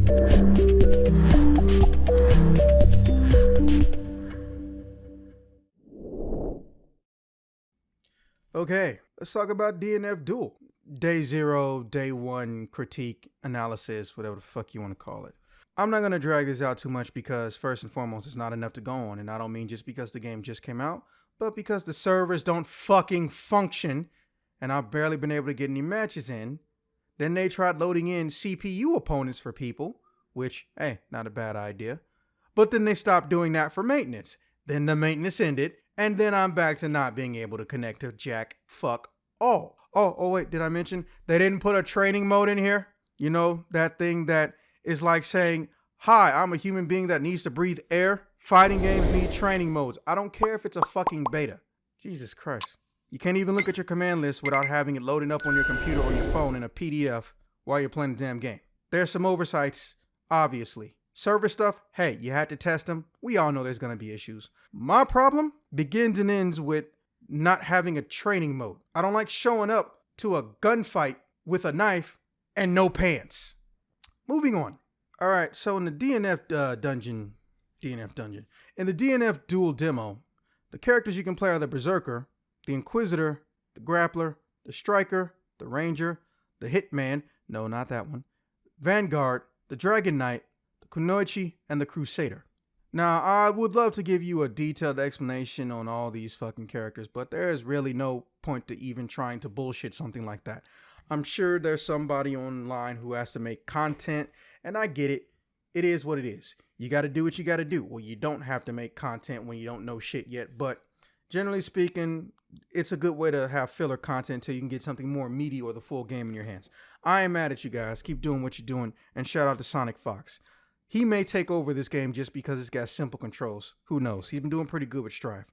Okay, let's talk about DNF Duel. Day 0, Day 1 critique, analysis, whatever the fuck you want to call it. I'm not going to drag this out too much because first and foremost, it's not enough to go on. And I don't mean just because the game just came out, but because the servers don't fucking function and I've barely been able to get any matches in. Then they tried loading in CPU opponents for people, which, hey, not a bad idea. But then they stopped doing that for maintenance. Then the maintenance ended, and then I'm back to not being able to connect to jack fuck all. Oh, wait, did I mention they didn't put a training mode in here? You know, that thing that is like saying, hi, I'm a human being that needs to breathe air. Fighting games need training modes. I don't care if it's a fucking beta. Jesus Christ. You can't even look at your command list without having it loading up on your computer or your phone in a PDF while you're playing the damn game. There's some oversights, obviously. Server stuff, hey, you had to test them. We all know there's going to be issues. My problem begins and ends with not having a training mode. I don't like showing up to a gunfight with a knife and no pants. Moving on. All right, so in the DNF dungeon, in the DNF Duel demo, the characters you can play are the Berserker, the Inquisitor, the Grappler, the Striker, the Ranger, the Hitman, no, not that one, Vanguard, the Dragon Knight, the Kunoichi, and the Crusader. Now, I would love to give you a detailed explanation on all these fucking characters, but there is really no point to even trying to bullshit something like that. I'm sure there's somebody online who has to make content, and I get it. It is what it is. You got to do what you got to do. Well, you don't have to make content when you don't know shit yet, but generally speaking, it's a good way to have filler content until you can get something more meaty or the full game in your hands. I am mad at you guys. Keep doing what you're doing, and shout out to Sonic Fox. He may take over this game just because it's got simple controls. Who knows? He's been doing pretty good with Strive.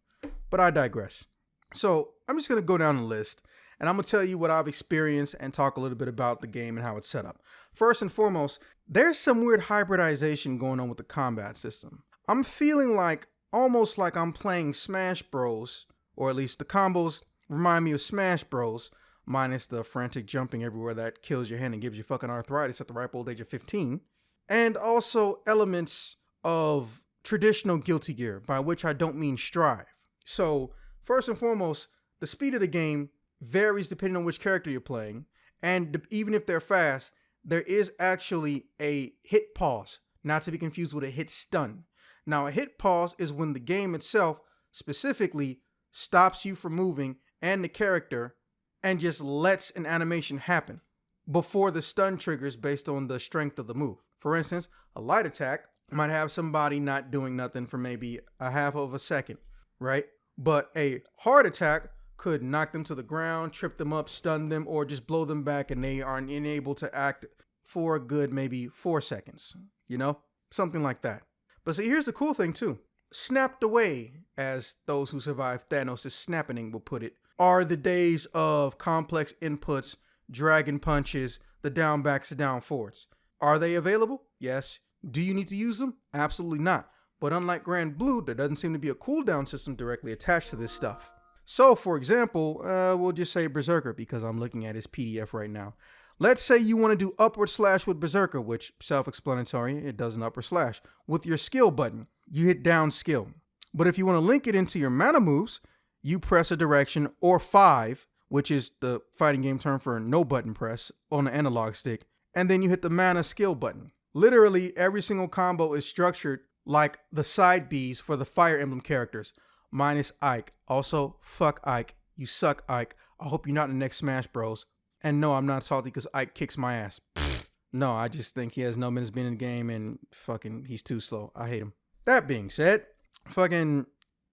But I digress. So I'm just going to go down the list, and I'm going to tell you what I've experienced and talk a little bit about the game and how it's set up. First and foremost, there's some weird hybridization going on with the combat system. I'm feeling like almost like I'm playing Smash Bros, or at least the combos remind me of Smash Bros, minus the frantic jumping everywhere that kills your hand and gives you fucking arthritis at the ripe old age of 15. And also elements of traditional Guilty Gear, by which I don't mean Strive. So, first and foremost, the speed of the game varies depending on which character you're playing, and even if they're fast, there is actually a hit pause, not to be confused with a hit stun. Now, a hit pause is when the game itself specifically stops you from moving and the character and just lets an animation happen before the stun triggers based on the strength of the move. For instance, a light attack might have somebody not doing nothing for maybe a half of a second, right? But a hard attack could knock them to the ground, trip them up, stun them, or just blow them back and they are unable to act for a good maybe 4 seconds, you know? Something like that. But see, here's the cool thing too. Snapped away, as those who survived Thanos' snapping will put it, are the days of complex inputs, dragon punches, the down backs to down forwards. Are they available? Yes. Do you need to use them? Absolutely not. But unlike Grand Blue, there doesn't seem to be a cooldown system directly attached to this stuff. So, for example, we'll just say Berserker because I'm looking at his PDF right now. Let's say you want to do upward slash with Berserker, which, self-explanatory, it does an upward slash. With your skill button, you hit down skill. But if you want to link it into your mana moves, you press a direction or 5, which is the fighting game term for no button press on the analog stick, and then you hit the mana skill button. Literally, every single combo is structured like the side Bs for the Fire Emblem characters, minus Ike. Also, fuck Ike. You suck, Ike. I hope you're not in the next Smash Bros. And no, I'm not salty because Ike kicks my ass. Pfft. No, I just think he has no business being in the game and fucking he's too slow. I hate him. That being said, fucking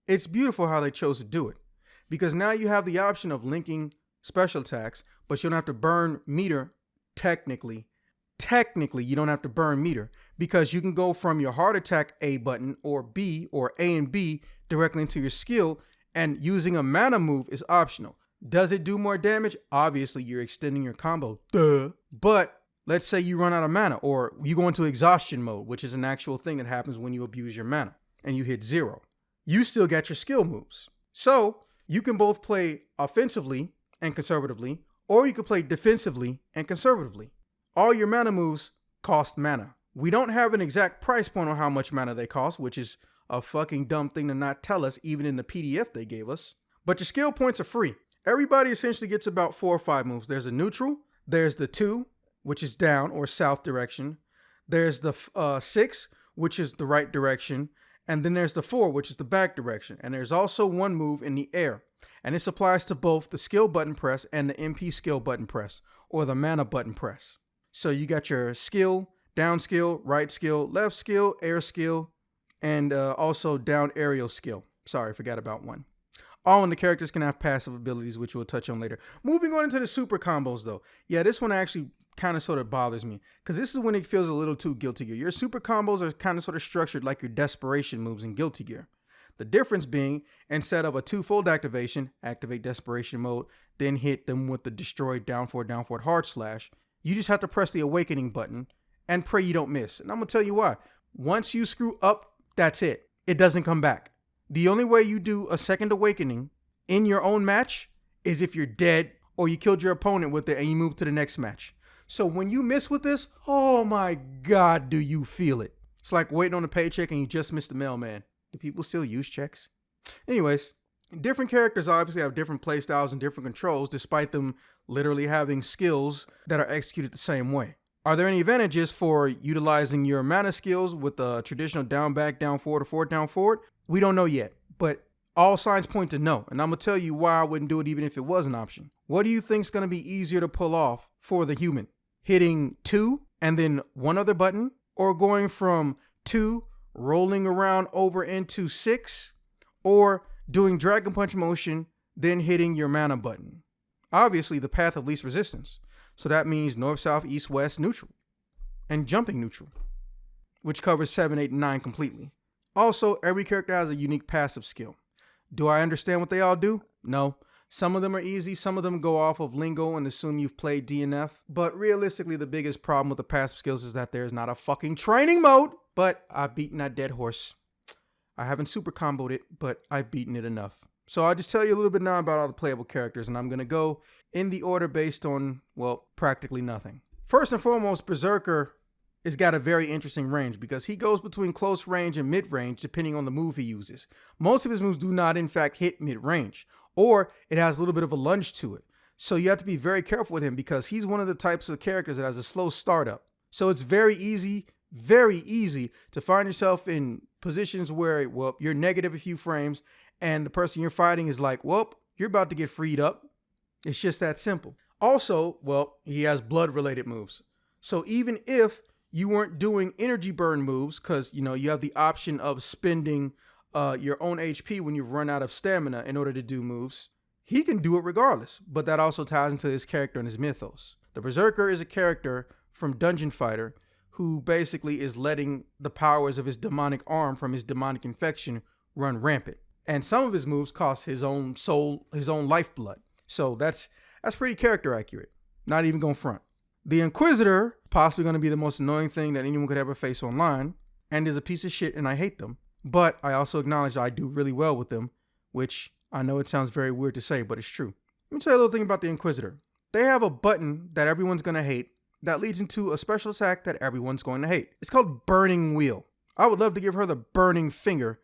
it's beautiful how they chose to do it. Because now you have the option of linking special attacks, but you don't have to burn meter technically. Technically, you don't have to burn meter because you can go from your hard attack A button or B or A and B directly into your skill, and using a mana move is optional. Does it do more damage? Obviously, you're extending your combo. Duh. But let's say you run out of mana or you go into exhaustion mode, which is an actual thing that happens when you abuse your mana and you hit 0. You still got your skill moves. So you can both play offensively and conservatively, or you can play defensively and conservatively. All your mana moves cost mana, We don't have an exact price point on how much mana they cost, which is a fucking dumb thing to not tell us, even in the PDF they gave us. But your skill points are free. Everybody essentially gets about 4 or 5 moves. There's a neutral, there's the 2, which is down or south direction. There's the 6, which is the right direction. And then there's the 4, which is the back direction. And there's also one move in the air. And this applies to both the skill button press and the MP skill button press, or the mana button press. So you got your skill, down skill, right skill, left skill, air skill, and also down aerial skill. Sorry, forgot about one. All in the characters can have passive abilities, which we'll touch on later. Moving on into the super combos, though. Yeah, this one actually kind of sort of bothers me, because this is when it feels a little too Guilty Gear. Your super combos are kind of sort of structured like your desperation moves in Guilty Gear. The difference being, instead of a 2-fold activation, activate desperation mode, then hit them with the destroy down forward hard slash, you just have to press the awakening button and pray you don't miss. And I'm going to tell you why. Once you screw up, that's it. It doesn't come back. The only way you do a second awakening in your own match is if you're dead or you killed your opponent with it and you move to the next match. So when you miss with this, oh my God, do you feel it? It's like waiting on a paycheck and you just missed the mailman. Do people still use checks? Anyways, different characters obviously have different playstyles and different controls, despite them literally having skills that are executed the same way. Are there any advantages for utilizing your mana skills with the traditional down, back, down, forward, or forward, down, forward? We don't know yet, but all signs point to no. And I'm going to tell you why I wouldn't do it even if it was an option. What do you think is going to be easier to pull off for the human? Hitting 2 and then one other button, or going from 2 rolling around over into 6, or doing Dragon Punch motion, then hitting your mana button? Obviously, the path of least resistance. So that means north, south, east, west, neutral, and jumping neutral, which covers 7, 8, and 9 completely. Also, every character has a unique passive skill. Do I understand what they all do? No. Some of them are easy. Some of them go off of lingo and assume you've played DNF. But realistically, the biggest problem with the passive skills is that there's not a fucking training mode. But I've beaten that dead horse. I haven't super comboed it, but I've beaten it enough. So I'll just tell you a little bit now about all the playable characters, and I'm going to go in the order based on, well, practically nothing. First and foremost, Berserker has got a very interesting range because he goes between close range and mid-range depending on the move he uses. Most of his moves do not, in fact, hit mid-range, or it has a little bit of a lunge to it. So you have to be very careful with him because he's one of the types of characters that has a slow startup. So it's very easy to find yourself in positions where, well, you're negative a few frames and the person you're fighting is like, well, you're about to get freed up. It's just that simple. Also, well, he has blood-related moves. So even if you weren't doing energy burn moves, because, you know, you have the option of spending your own HP when you've run out of stamina in order to do moves, he can do it regardless. But that also ties into his character and his mythos. The Berserker is a character from Dungeon Fighter who basically is letting the powers of his demonic arm from his demonic infection run rampant. And some of his moves cost his own soul, his own lifeblood. So that's pretty character accurate. Not even going front. The Inquisitor, possibly going to be the most annoying thing that anyone could ever face online, and is a piece of shit and I hate them. But I also acknowledge I do really well with them, which I know it sounds very weird to say, but it's true. Let me tell you a little thing about the Inquisitor. They have a button that everyone's going to hate that leads into a special attack that everyone's going to hate. It's called Burning Wheel. I would love to give her the burning finger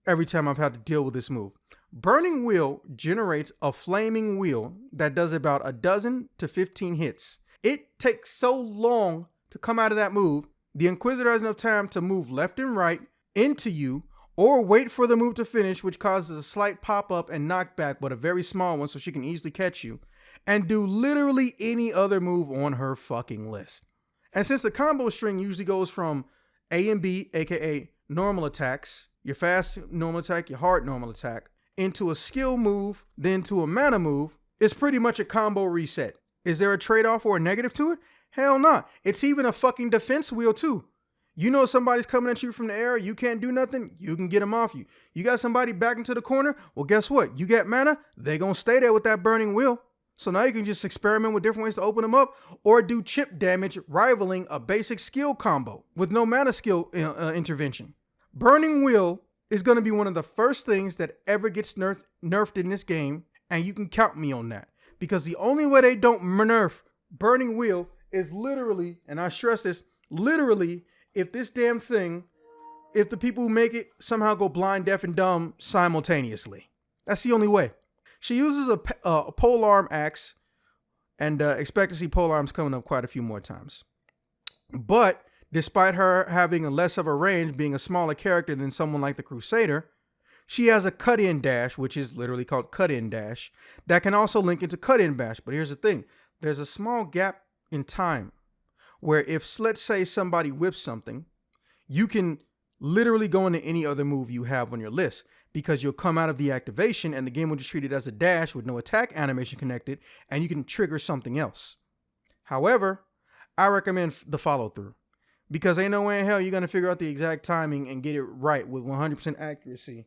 every time I've had to deal with this move. Burning Wheel generates a flaming wheel that does about 12 to 15 hits. It takes so long to come out of that move, the Inquisitor has enough time to move left and right into you, or wait for the move to finish, which causes a slight pop-up and knockback, but a very small one so she can easily catch you, and do literally any other move on her fucking list. And since the combo string usually goes from A and B, aka normal attacks, your fast normal attack, your hard normal attack, into a skill move, then to a mana move, it's pretty much a combo reset. Is there a trade-off or a negative to it? Hell no. It's even a fucking defense wheel too. You know somebody's coming at you from the air, you can't do nothing, you can get them off you. You got somebody back into the corner, well guess what? You get mana, they gonna stay there with that burning wheel. So now you can just experiment with different ways to open them up or do chip damage rivaling a basic skill combo with no mana skill intervention. Burning Wheel is going to be one of the first things that ever gets nerfed in this game, and you can count me on that. Because the only way they don't nerf Burning Wheel is literally, and I stress this, literally if this damn thing, if the people who make it somehow go blind, deaf, and dumb simultaneously. That's the only way. She uses a polearm axe, and expect to see polearms coming up quite a few more times. But despite her having a less of a range, being a smaller character than someone like the Crusader, she has a cut-in dash, which is literally called cut-in dash, that can also link into cut-in bash. But here's the thing. There's a small gap in time where if, let's say, somebody whips something, you can literally go into any other move you have on your list because you'll come out of the activation and the game will just treat it as a dash with no attack animation connected, and you can trigger something else. However, I recommend the follow-through because ain't no way in hell you're going to figure out the exact timing and get it right with 100% accuracy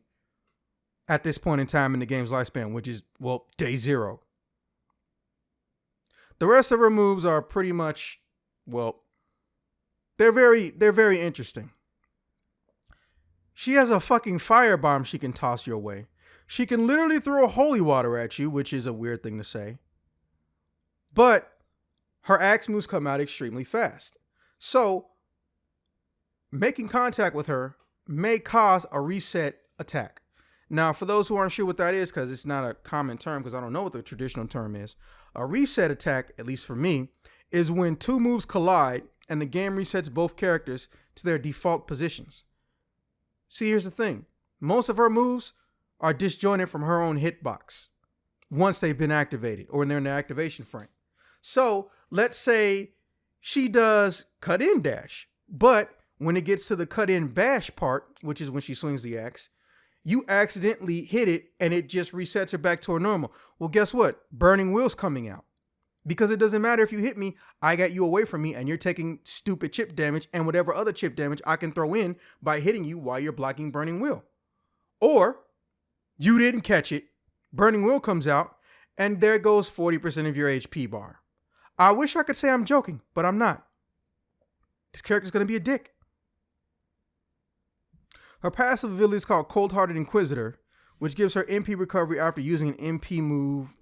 at this point in time in the game's lifespan, which is, well, day 0. The rest of her moves are pretty much, well, they're very interesting. She has a fucking firebomb she can toss your way. She can literally throw holy water at you, which is a weird thing to say. But her axe moves come out extremely fast. So, making contact with her may cause a reset attack. Now, for those who aren't sure what that is, because it's not a common term, because I don't know what the traditional term is, a reset attack, at least for me, is when two moves collide and the game resets both characters to their default positions. See, here's the thing. Most of her moves are disjointed from her own hitbox once they've been activated or they're in the activation frame. So, let's say she does cut-in dash, but when it gets to the cut-in bash part, which is when she swings the axe, you accidentally hit it and it just resets her back to her normal. Well, guess what? Burning Will's coming out. Because it doesn't matter if you hit me, I got you away from me and you're taking stupid chip damage and whatever other chip damage I can throw in by hitting you while you're blocking Burning Will. Or you didn't catch it, Burning Will comes out, and there goes 40% of your HP bar. I wish I could say I'm joking, but I'm not. This character's going to be a dick. Her passive ability is called Cold-Hearted Inquisitor, which gives her MP recovery after using an MP move.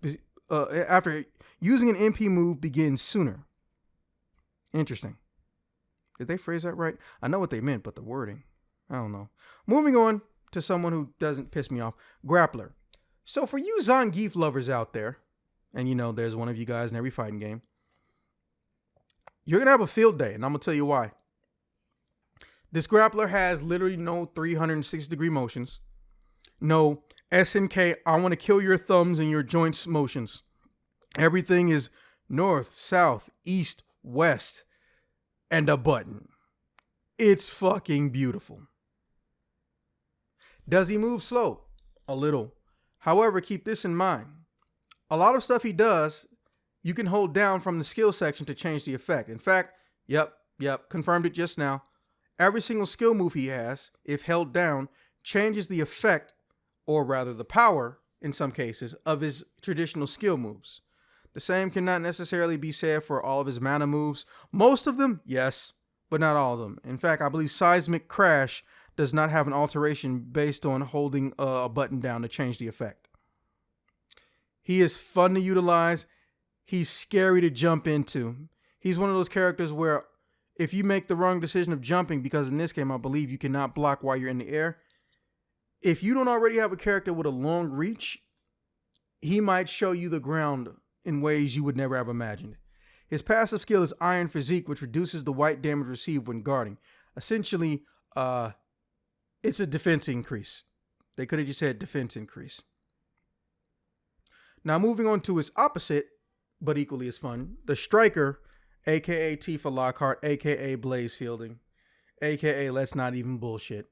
After using an MP move begins sooner. Interesting. Did they phrase that right? I know what they meant, but the wording, I don't know. Moving on to someone who doesn't piss me off, Grappler. So for you Zangief lovers out there, and you know there's one of you guys in every fighting game, you're gonna have a field day, and I'm gonna tell you why. This Grappler has literally no 360-degree motions, no SNK, I want to kill your thumbs and your joints motions. Everything is north, south, east, west, and a button. It's fucking beautiful. Does he move slow? A little. However, keep this in mind. A lot of stuff he does, you can hold down from the skill section to change the effect. In fact, yep, confirmed it just now. Every single skill move he has, if held down, changes the effect, or rather the power, in some cases, of his traditional skill moves. The same cannot necessarily be said for all of his mana moves. Most of them, yes, but not all of them. In fact, I believe Seismic Crash does not have an alteration based on holding a button down to change the effect. He is fun to utilize. He's scary to jump into. He's one of those characters where if you make the wrong decision of jumping, because in this game, I believe you cannot block while you're in the air. If you don't already have a character with a long reach, he might show you the ground in ways you would never have imagined. His passive skill is Iron Physique, which reduces the white damage received when guarding. Essentially, it's a defense increase. They could have just said defense increase. Now, moving on to his opposite, but equally as fun, the Striker, a.k.a. Tifa Lockhart, a.k.a. Blaze Fielding, a.k.a. Let's Not Even Bullshit.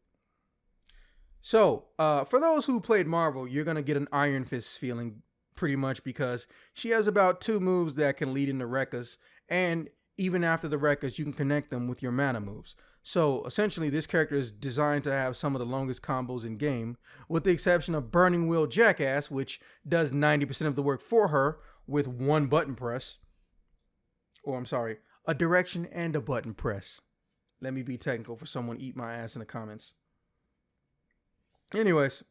So, for those who played Marvel, you're going to get an Iron Fist feeling pretty much because she has about 2 moves that can lead into Rekkas, and even after the Rekkas, you can connect them with your mana moves. So, essentially, this character is designed to have some of the longest combos in game, with the exception of Burning Will Jackass, which does 90% of the work for her with one button press. Or, I'm sorry, a direction and a button press. Let me be technical for someone eat my ass in the comments. Anyways,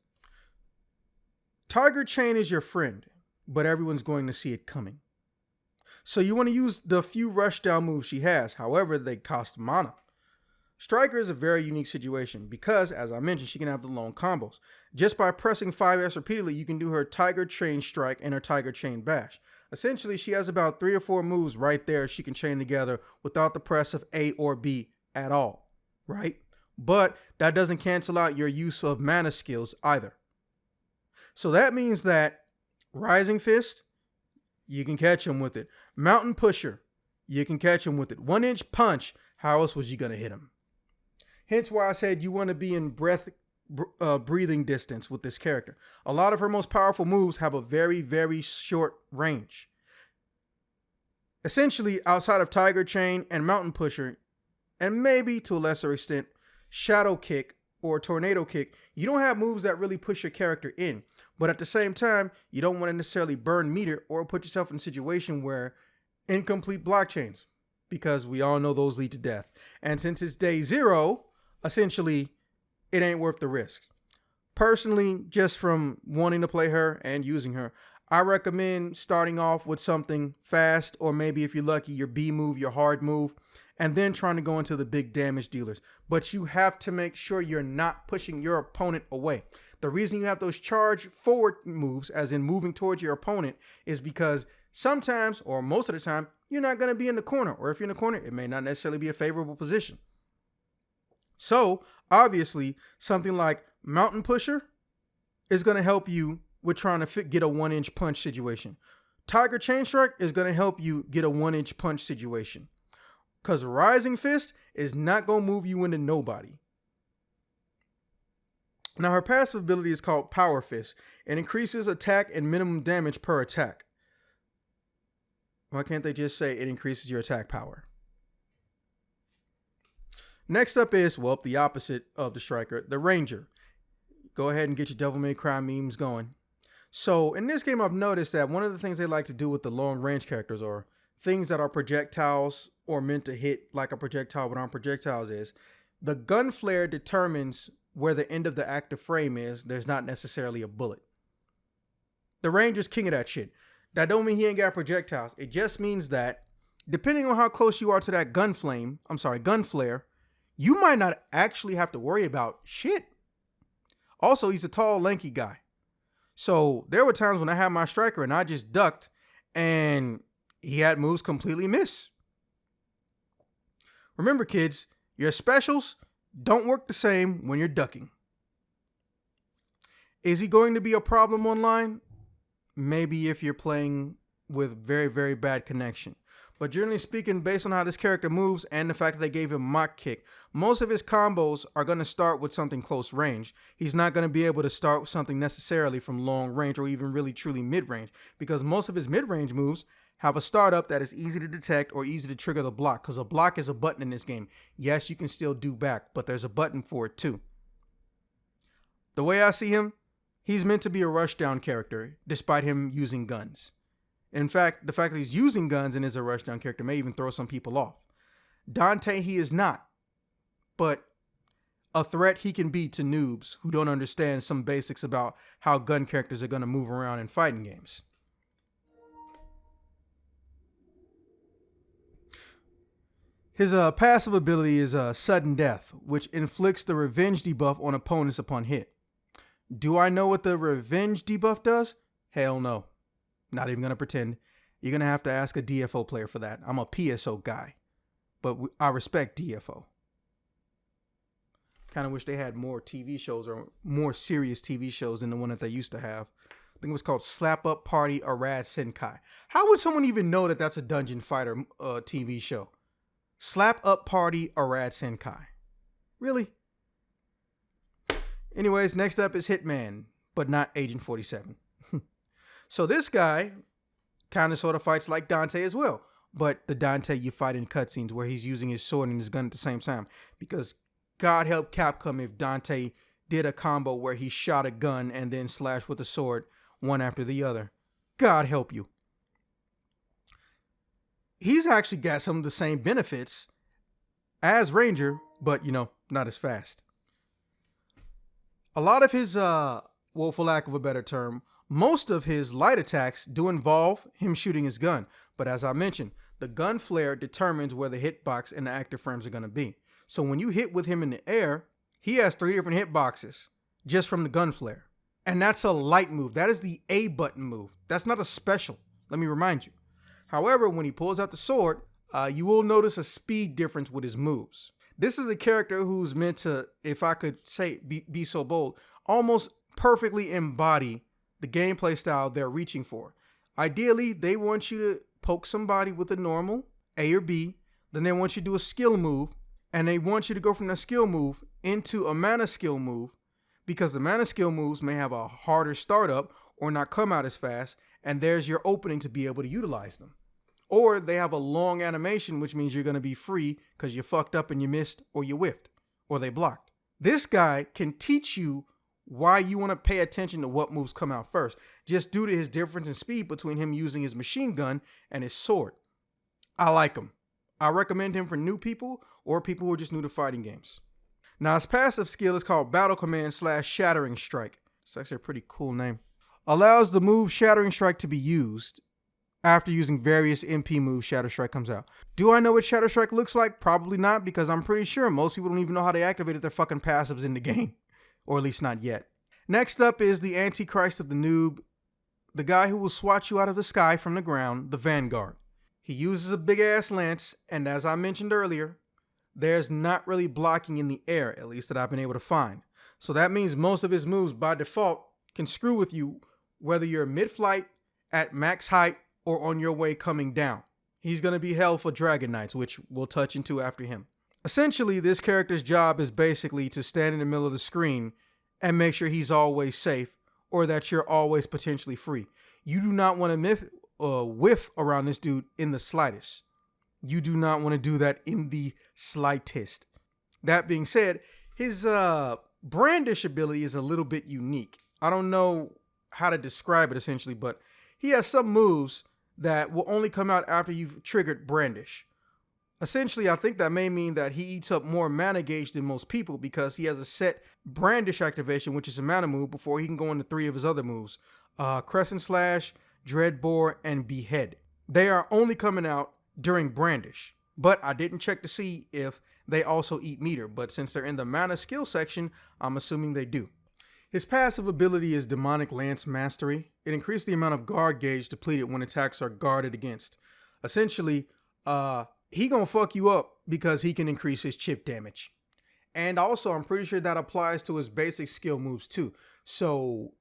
Tiger Chain is your friend, but everyone's going to see it coming. So you want to use the few rushdown moves she has. However, they cost mana. Striker is a very unique situation because, as I mentioned, she can have the long combos. Just by pressing 5S repeatedly, you can do her Tiger Chain Strike and her Tiger Chain Bash. Essentially, she has about 3 or 4 moves right there she can chain together without the press of A or B at all, right? But that doesn't cancel out your use of mana skills either. So that means that Rising Fist, you can catch him with it. Mountain Pusher, you can catch him with it. 1-inch Punch, how else was you going to hit him? Hence why I said you want to be in breathing distance with this character. A lot of her most powerful moves have a very, very short range. Essentially, outside of Tiger Chain and Mountain Pusher, and maybe to a lesser extent, Shadow Kick or Tornado Kick, you don't have moves that really push your character in. But at the same time, you don't want to necessarily burn meter or put yourself in a situation where incomplete blockchains, because we all know those lead to death. And since it's day 0, essentially, it ain't worth the risk. Personally, just from wanting to play her and using her, I recommend starting off with something fast, or maybe if you're lucky, your B move, your hard move, and then trying to go into the big damage dealers. But you have to make sure you're not pushing your opponent away. The reason you have those charge forward moves, as in moving towards your opponent, is because sometimes, or most of the time, you're not going to be in the corner. Or if you're in the corner, it may not necessarily be a favorable position. So, obviously, something like Mountain Pusher is going to help you with trying to get a 1-inch punch situation. Tiger Chain Strike is going to help you get a 1-inch punch situation. Because Rising Fist is not going to move you into nobody. Now, her passive ability is called Power Fist. It increases attack and minimum damage per attack. Why can't they just say it increases your attack power? Next up is, well, the opposite of the Striker, the Ranger. Go ahead and get your Devil May Cry memes going. So in this game, I've noticed that one of the things they like to do with the long range characters, or things that are projectiles or meant to hit like a projectile but aren't projectiles, is the gun flare determines where the end of the active frame is. There's not necessarily a bullet. The Ranger's king of that shit. That don't mean he ain't got projectiles. It just means that depending on how close you are to that gun flare, you might not actually have to worry about shit. Also, he's a tall, lanky guy. So there were times when I had my Striker and I just ducked and he had moves completely miss. Remember, kids, your specials don't work the same when you're ducking. Is he going to be a problem online? Maybe if you're playing with very, very bad connection. But generally speaking, based on how this character moves and the fact that they gave him Mach Kick, most of his combos are going to start with something close range. He's not going to be able to start with something necessarily from long range or even really truly mid-range, because most of his mid-range moves have a startup that is easy to detect or easy to trigger the block, because a block is a button in this game. Yes, you can still do back, but there's a button for it too. The way I see him, he's meant to be a rushdown character, despite him using guns. In fact, the fact that he's using guns and is a rushdown character may even throw some people off. Dante, he is not, but a threat he can be to noobs who don't understand some basics about how gun characters are going to move around in fighting games. His passive ability is Sudden Death, which inflicts the revenge debuff on opponents upon hit. Do I know what the revenge debuff does? Hell no. Not even going to pretend. You're going to have to ask a DFO player for that. I'm a PSO guy, but I respect DFO. Kind of wish they had more TV shows or more serious TV shows than the one that they used to have. I think it was called Slap Up Party Arad Senkai. How would someone even know that that's a dungeon fighter TV show? Slap Up Party Arad Senkai. Really? Anyways, next up is Hitman, but not Agent 47. So this guy kind of sort of fights like Dante as well. But the Dante you fight in cutscenes where he's using his sword and his gun at the same time. Because God help Capcom if Dante did a combo where he shot a gun and then slashed with a sword one after the other. God help you. He's actually got some of the same benefits as Ranger, but, you know, not as fast. A lot of his, well, for lack of a better term, most of his light attacks do involve him shooting his gun. But as I mentioned, the gun flare determines where the hitbox and the active frames are going to be. So when you hit with him in the air, he has 3 different hitboxes just from the gun flare. And that's a light move. That is the A button move. That's not a special. Let me remind you. However, when he pulls out the sword, you will notice a speed difference with his moves. This is a character who's meant to, if I could say, be so bold, almost perfectly embody the gameplay style they're reaching for. Ideally, they want you to poke somebody with a normal A or B, then they want you to do a skill move, and they want you to go from that skill move into a mana skill move, because the mana skill moves may have a harder startup or not come out as fast, and there's your opening to be able to utilize them. Or they have a long animation, which means you're going to be free because you fucked up and you missed or you whiffed or they blocked. This guy can teach you why you want to pay attention to what moves come out first, just due to his difference in speed between him using his machine gun and his sword. I like him. I recommend him for new people or people who are just new to fighting games. Now, his passive skill is called Battle Command / Shattering Strike. It's actually a pretty cool name. Allows the move Shattering Strike to be used. After using various MP moves, Shatter Strike comes out. Do I know what Shatter Strike looks like? Probably not, because I'm pretty sure most people don't even know how they activated their fucking passives in the game. Or at least not yet. Next up is the Antichrist of the noob. The guy who will swat you out of the sky from the ground, the Vanguard. He uses a big ass lance, and as I mentioned earlier, there's not really blocking in the air, at least that I've been able to find. So that means most of his moves by default can screw with you, whether you're mid-flight, at max height, or on your way coming down. He's going to be hell for Dragon Knights, which we'll touch into after him. Essentially, this character's job is basically to stand in the middle of the screen and make sure he's always safe, or that you're always potentially free. You do not want to whiff around this dude in the slightest. You do not want to do that in the slightest. That being said, his brandish ability is a little bit unique. I don't know how to describe it essentially, but he has some moves that will only come out after you've triggered brandish. Essentially, I think that may mean that he eats up more mana gauge than most people because he has a set brandish activation, which is a mana move, before he can go into 3 of his other moves. Crescent Slash, Dreadbore, and Behead. They are only coming out during brandish, but I didn't check to see if they also eat meter, but since they're in the mana skill section, I'm assuming they do. His passive ability is Demonic Lance Mastery. It increases the amount of guard gauge depleted when attacks are guarded against. Essentially, he gonna fuck you up because he can increase his chip damage. And also, I'm pretty sure that applies to his basic skill moves too. So,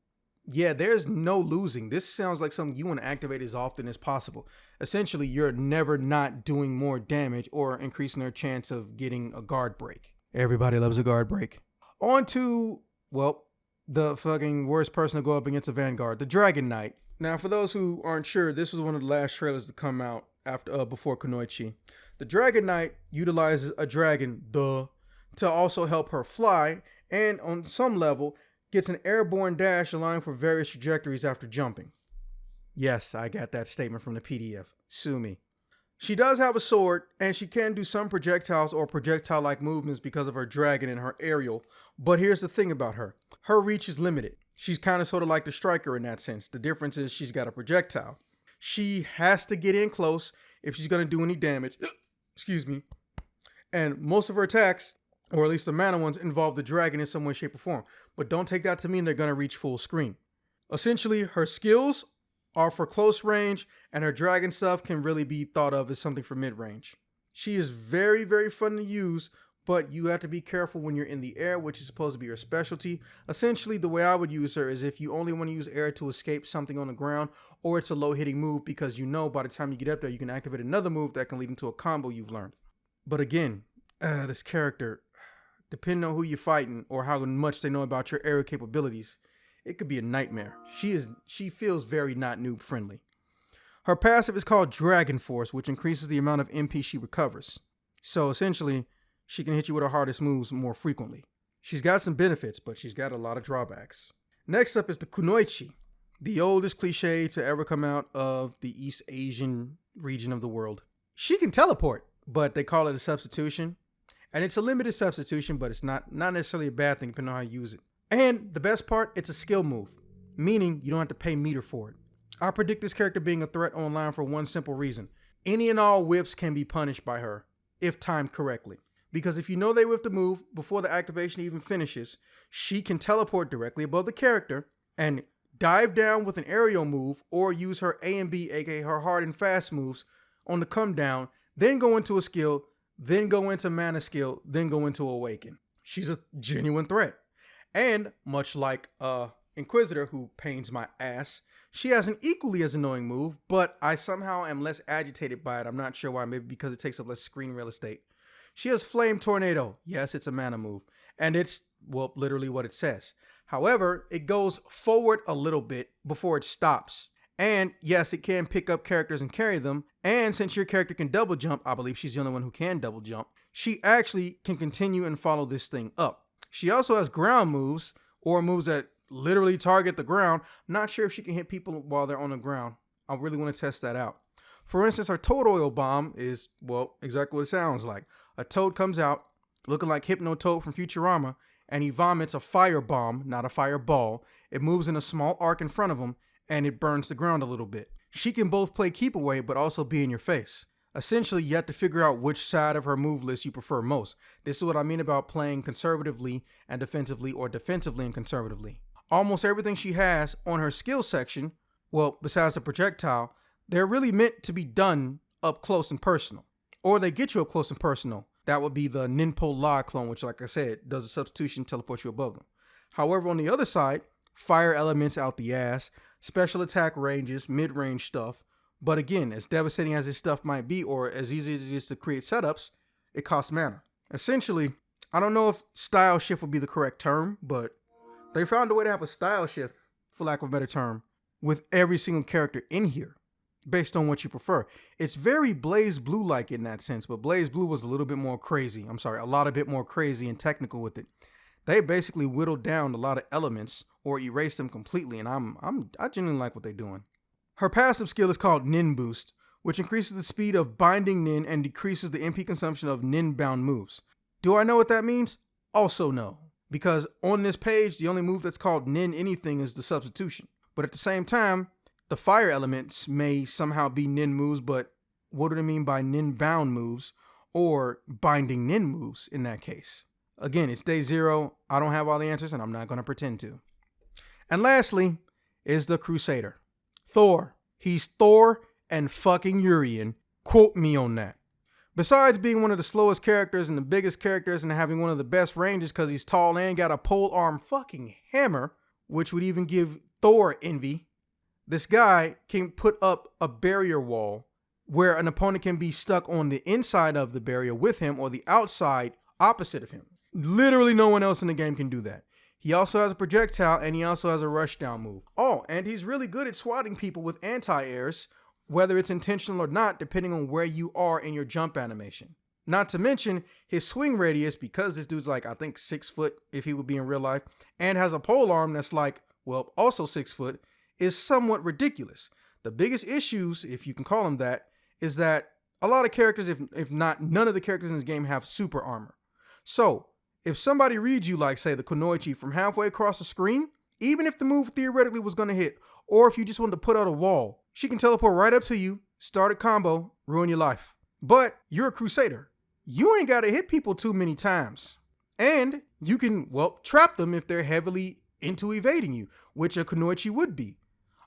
yeah, there's no losing. This sounds like something you want to activate as often as possible. Essentially, you're never not doing more damage or increasing their chance of getting a guard break. Everybody loves a guard break. On to, well, the fucking worst person to go up against a Vanguard, the Dragon Knight. Now, for those who aren't sure, this was one of the last trailers to come out before Kunoichi. The Dragon Knight utilizes a dragon, to also help her fly, and on some level, gets an airborne dash allowing for various trajectories after jumping. Yes, I got that statement from the PDF. Sue me. She does have a sword, and she can do some projectiles or projectile-like movements because of her dragon and her aerial. But here's the thing about her. Her reach is limited. She's kind of sort of like the striker in that sense. The difference is she's got a projectile. She has to get in close if she's going to do any damage. Excuse me. And most of her attacks, or at least the mana ones, involve the dragon in some way, shape, or form. But don't take that to mean they're going to reach full screen. Essentially, her skills are for close range, and her dragon stuff can really be thought of as something for mid-range. She is very, very fun to use, but you have to be careful when you're in the air, which is supposed to be your specialty. Essentially, the way I would use her is if you only want to use air to escape something on the ground, or it's a low-hitting move because you know by the time you get up there, you can activate another move that can lead into a combo you've learned. But again, this character, depending on who you're fighting or how much they know about your aerial capabilities, it could be a nightmare. She feels very not noob friendly. Her passive is called Dragon Force, which increases the amount of MP she recovers. So essentially, she can hit you with her hardest moves more frequently. She's got some benefits, but she's got a lot of drawbacks. Next up is the Kunoichi, the oldest cliche to ever come out of the East Asian region of the world. She can teleport, but they call it a substitution. And it's a limited substitution, but it's not necessarily a bad thing depending on how you use it. And the best part, it's a skill move, meaning you don't have to pay meter for it. I predict this character being a threat online for one simple reason. Any and all whips can be punished by her, if timed correctly. because if you know they whip the move before the activation even finishes, she can teleport directly above the character and dive down with an aerial move or use her A and B, aka her hard and fast moves on the come down, then go into a skill, then go into mana skill, then go into awaken. She's a genuine threat. And much like Inquisitor, who pains my ass, she has an equally as annoying move, but I somehow am less agitated by it. I'm not sure why, maybe because it takes up less screen real estate. She has Flame Tornado. Yes, it's a mana move. And it's, well, literally what it says. However, it goes forward a little bit before it stops. And yes, it can pick up characters and carry them. And since your character can double jump, I believe she's the only one who can double jump, she actually can continue and follow this thing up. She also has ground moves, or moves that literally target the ground. Not sure if she can hit people while they're on the ground. I really want to test that out. For instance, her Toad Oil Bomb is, well, exactly what it sounds like. A toad comes out looking like Hypno Toad from Futurama, and he vomits a fire bomb, not a fireball. It moves in a small arc in front of him, and it burns the ground a little bit. She can both play keep away, but also be in your face. Essentially, you have to figure out which side of her move list you prefer most. This is what I mean about playing conservatively and defensively, or defensively and conservatively. Almost everything she has on her skill section, well, besides the projectile, they're really meant to be done up close and personal. Or they get you up close and personal. That would be the Ninpo La clone, which, like I said, does a substitution, teleports you above them. However, on the other side, fire elements out the ass, special attack ranges, mid-range stuff. But again, as devastating as this stuff might be, or as easy as it is to create setups, it costs mana. Essentially, I don't know if style shift would be the correct term, but they found a way to have a style shift, for lack of a better term, with every single character in here, based on what you prefer. It's very Blaze Blue-like in that sense, but Blaze Blue was a little bit more crazy. I'm sorry, a lot bit more crazy and technical with it. They basically whittled down a lot of elements or erased them completely, and I genuinely like what they're doing. Her passive skill is called Nin Boost, which increases the speed of binding Nin and decreases the MP consumption of Nin-bound moves. Do I know what that means? Also no, because on this page, the only move that's called Nin anything is the substitution. But at the same time, the fire elements may somehow be Nin moves, but what do they mean by Nin-bound moves or binding Nin moves in that case? Again, it's day 0. I don't have all the answers, and I'm not going to pretend to. And lastly is the Crusader. Thor. He's Thor and fucking Urian. Quote me on that. Besides being one of the slowest characters and the biggest characters and having one of the best ranges because he's tall and got a pole arm fucking hammer, which would even give Thor envy, this guy can put up a barrier wall where an opponent can be stuck on the inside of the barrier with him or the outside opposite of him. Literally no one else in the game can do that. He also has a projectile and he also has a rushdown move. Oh, and he's really good at swatting people with anti-airs, whether it's intentional or not, depending on where you are in your jump animation. Not to mention his swing radius, because this dude's like, I think 6 foot if he would be in real life, and has a pole arm that's like, well, also 6 foot, is somewhat ridiculous. The biggest issues, if you can call them that, is that a lot of characters, if not none of the characters in this game, have super armor. So if somebody reads you like, say, the Kunoichi from halfway across the screen, even if the move theoretically was going to hit, or if you just wanted to put out a wall, she can teleport right up to you, start a combo, ruin your life. But you're a Crusader. You ain't got to hit people too many times. And you can, well, trap them if they're heavily into evading you, which a Kunoichi would be.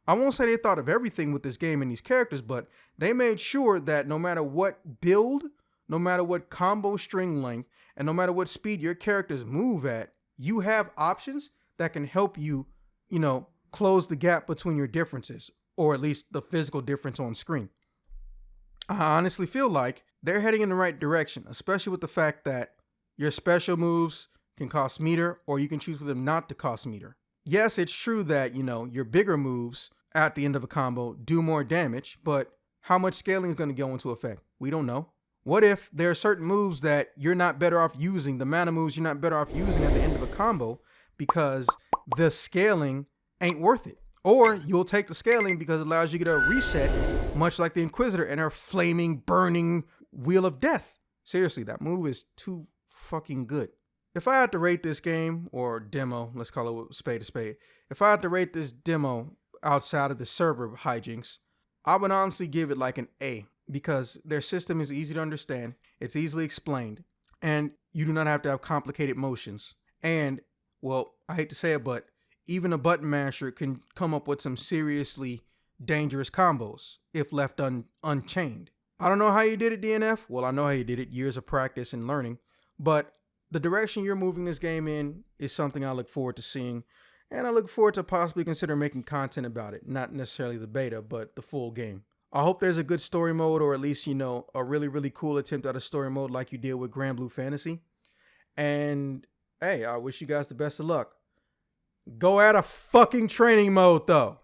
I won't say they thought of everything with this game and these characters, but they made sure that no matter what build, no matter what combo string length, and no matter what speed your characters move at, you have options that can help you, close the gap between your differences, or at least the physical difference on screen. I honestly feel like they're heading in the right direction, especially with the fact that your special moves can cost meter, or you can choose for them not to cost meter. Yes, it's true that, your bigger moves at the end of a combo do more damage, but how much scaling is going to go into effect? We don't know. What if there are certain moves that you're not better off using, the mana moves you're not better off using at the end of a combo because the scaling ain't worth it? Or you'll take the scaling because it allows you to get a reset, much like the Inquisitor and her flaming, burning wheel of death. Seriously, that move is too fucking good. If I had to rate this game, or demo, let's call it spade a spade. If I had to rate this demo outside of the server hijinks, I would honestly give it like an A, because their system is easy to understand, it's easily explained, and You do not have to have complicated motions. And, well, I hate to say it, but even a button masher can come up with some seriously dangerous combos if left unchained. I don't know how you did it, DNF. Well, I know how you did it. Years of practice and learning. But the direction you're moving this game in is something I look forward to seeing. And I look forward to possibly consider making content about it. Not necessarily the beta, but the full game. I hope there's a good story mode, or at least, a really, really cool attempt at a story mode like you did with Grand Blue Fantasy. And, hey, I wish you guys the best of luck. Go add a fucking training mode, though.